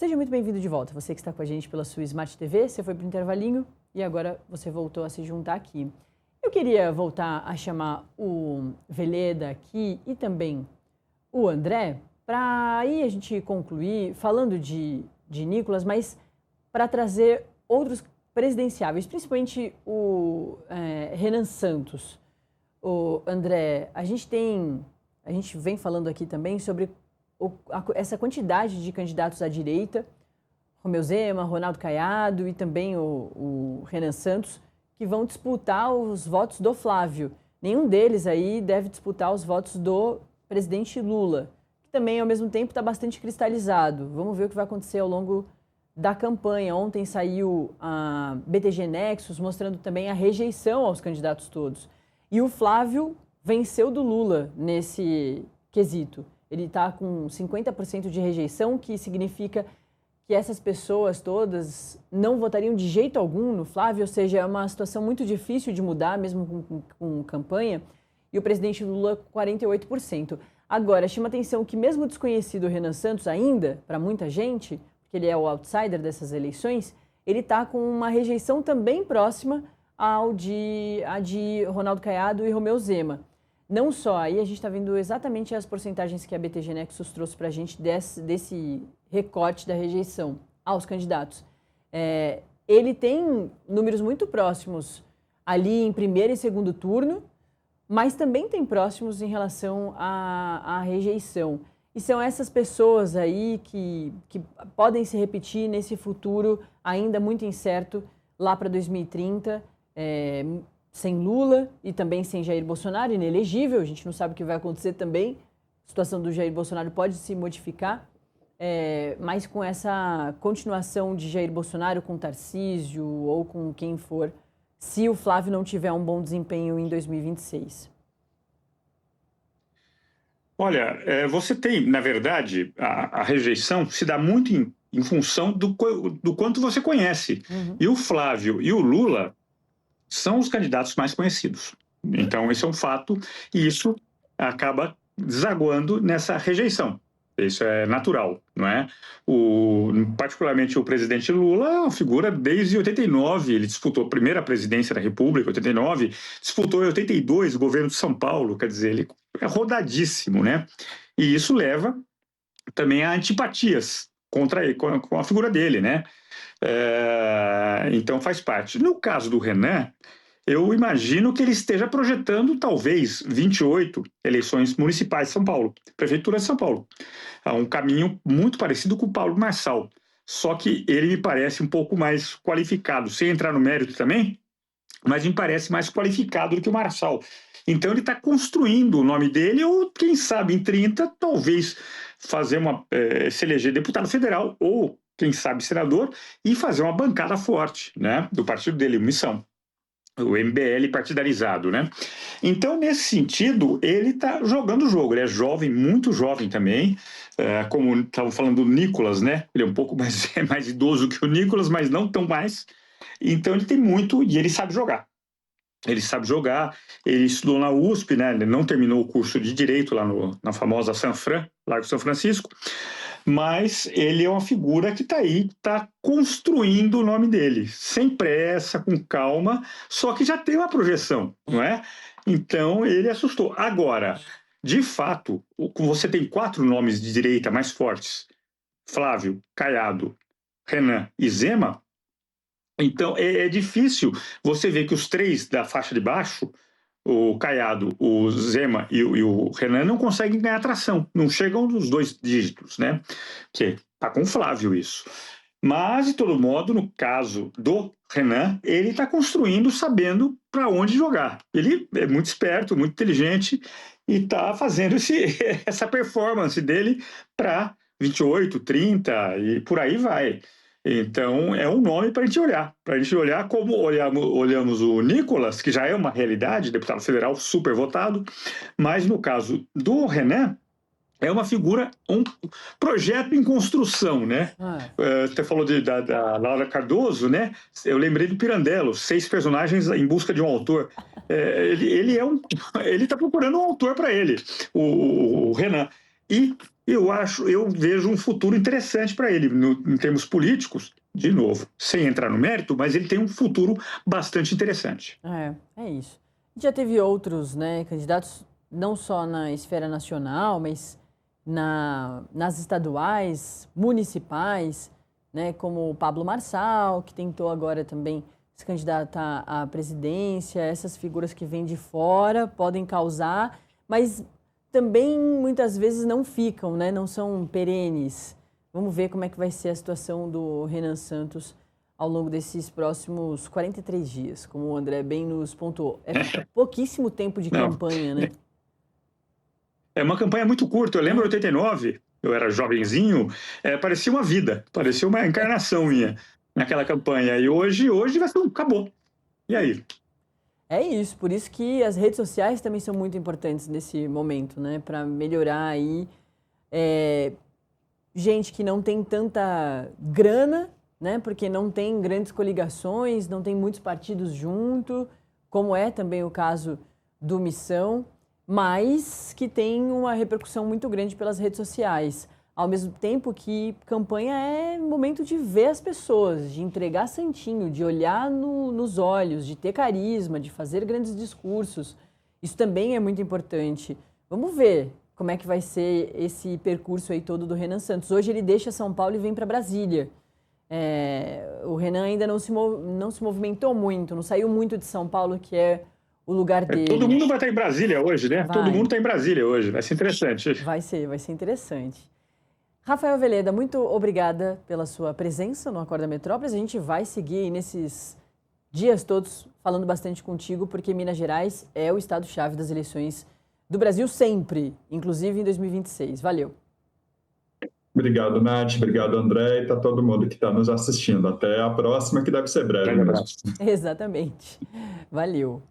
Seja muito bem-vindo de volta. Você que está com a gente pela sua Smart TV, você foi para o intervalinho e agora você voltou a se juntar aqui. Eu queria voltar a chamar o Veleda aqui e também o André para aí a gente concluir falando de Nicolas, mas para trazer outros presidenciáveis, principalmente o Renan Santos. O André, a gente vem falando aqui também sobre essa quantidade de candidatos à direita, Romeu Zema, Ronaldo Caiado e também o Renan Santos, que vão disputar os votos do Flávio. Nenhum deles aí deve disputar os votos do presidente Lula, que também, ao mesmo tempo, está bastante cristalizado. Vamos ver o que vai acontecer ao longo da campanha. Ontem saiu a BTG Nexus mostrando também a rejeição aos candidatos todos. E o Flávio venceu do Lula nesse quesito. Ele está com 50% de rejeição, que significa que essas pessoas todas não votariam de jeito algum no Flávio, ou seja, é uma situação muito difícil de mudar, mesmo com campanha, e o presidente Lula, 48%. Agora, chama atenção que mesmo desconhecido o Renan Santos ainda, para muita gente, porque ele é o outsider dessas eleições, ele está com uma rejeição também próxima à de Ronaldo Caiado e Romeu Zema. Não só, aí a gente está vendo exatamente as porcentagens que a BTG Nexus trouxe para a gente desse recorte da rejeição aos candidatos. Ele tem números muito próximos ali em primeiro e segundo turno, mas também tem próximos em relação à rejeição. E são essas pessoas aí que podem se repetir nesse futuro ainda muito incerto lá para 2030, sem Lula e também sem Jair Bolsonaro, inelegível. A gente não sabe o que vai acontecer também. A situação do Jair Bolsonaro pode se modificar, mas com essa continuação de Jair Bolsonaro com Tarcísio ou com quem for, se o Flávio não tiver um bom desempenho em 2026. Olha, você tem, na verdade, a rejeição se dá muito em função do quanto você conhece. Uhum. E o Flávio e o Lula são os candidatos mais conhecidos. Então, esse é um fato e isso acaba desaguando nessa rejeição. Isso é natural, não é? Particularmente o presidente Lula é uma figura desde 89, ele disputou a primeira presidência da República, 89, disputou em 82 o governo de São Paulo, quer dizer, ele é rodadíssimo, né? E isso leva também a antipatias contra ele, com a figura dele, né? Então faz parte. No caso do Renan, eu imagino que ele esteja projetando talvez 28 eleições municipais de São Paulo, Prefeitura de São Paulo. Um caminho muito parecido com o Paulo Marçal, só que ele me parece um pouco mais qualificado, sem entrar no mérito também, mas me parece mais qualificado do que o Marçal. Então ele está construindo o nome dele, ou quem sabe em 30, talvez se eleger deputado federal, ou quem sabe senador, e fazer uma bancada forte, né, do partido dele, Missão, o MBL partidarizado, né? Então, nesse sentido, ele está jogando o jogo. Ele é jovem, muito jovem também, como estavam falando do Nicolas, né? Ele é um pouco mais idoso que o Nicolas, mas não tão mais. Então, ele tem muito e ele sabe jogar. Ele sabe jogar, ele estudou na USP, né? Ele não terminou o curso de Direito lá na famosa Sanfran, Largo São Francisco, mas ele é uma figura que está aí, está construindo o nome dele, sem pressa, com calma, só que já tem uma projeção, não é? Então, ele assustou. Agora, de fato, você tem 4 nomes de direita mais fortes, Flávio, Caiado, Renan e Zema. Então, é difícil você ver que os 3 da faixa de baixo, o Caiado, o Zema e o Renan, não conseguem ganhar tração, não chegam nos 2 dígitos, né? Que tá com o Flávio isso. Mas, de todo modo, no caso do Renan, ele está construindo sabendo para onde jogar. Ele é muito esperto, muito inteligente e está fazendo essa performance dele para 28, 30 e por aí vai. Então, é um nome para a gente olhar como olhamos o Nicolas, que já é uma realidade, deputado federal super votado, mas no caso do Renan, é uma figura, um projeto em construção, né? Você falou da Laura Cardoso, né? Eu lembrei do Pirandello, 6 personagens em busca de um autor. Ele está procurando um autor para ele, o Renan. E eu vejo um futuro interessante para ele, em termos políticos, de novo, sem entrar no mérito, mas ele tem um futuro bastante interessante. É isso. Já teve outros, né, candidatos, não só na esfera nacional, mas nas estaduais, municipais, né, como o Pablo Marçal, que tentou agora também se candidatar à presidência. Essas figuras que vêm de fora podem causar, mas também muitas vezes não ficam, né, não são perenes. Vamos ver como é que vai ser a situação do Renan Santos ao longo desses próximos 43 dias, como o André bem nos pontuou. É pouquíssimo tempo de campanha, né? É uma campanha muito curta. Eu lembro em 89, eu era jovenzinho, parecia uma vida, parecia uma encarnação minha naquela campanha. E hoje vai ser acabou. E aí? É isso, por isso que as redes sociais também são muito importantes nesse momento, né? Para melhorar aí gente que não tem tanta grana, né? Porque não tem grandes coligações, não tem muitos partidos junto, como é também o caso do Missão, mas que tem uma repercussão muito grande pelas redes sociais. Ao mesmo tempo que campanha é momento de ver as pessoas, de entregar santinho, de olhar nos olhos, de ter carisma, de fazer grandes discursos. Isso também é muito importante. Vamos ver como é que vai ser esse percurso aí todo do Renan Santos. Hoje ele deixa São Paulo e vem para Brasília. O Renan ainda não se movimentou muito, não saiu muito de São Paulo, que é o lugar dele. Todo mundo vai estar em Brasília hoje, né? Todo mundo está em Brasília hoje, vai ser interessante. Vai ser interessante. Rafael Veleda, muito obrigada pela sua presença no Acorda Metrópolis. A gente vai seguir nesses dias todos falando bastante contigo, porque Minas Gerais é o estado-chave das eleições do Brasil sempre, inclusive em 2026. Valeu. Obrigado, Nath. Obrigado, André. E tá todo mundo que está nos assistindo. Até a próxima, que deve ser breve mesmo. Exatamente. Valeu.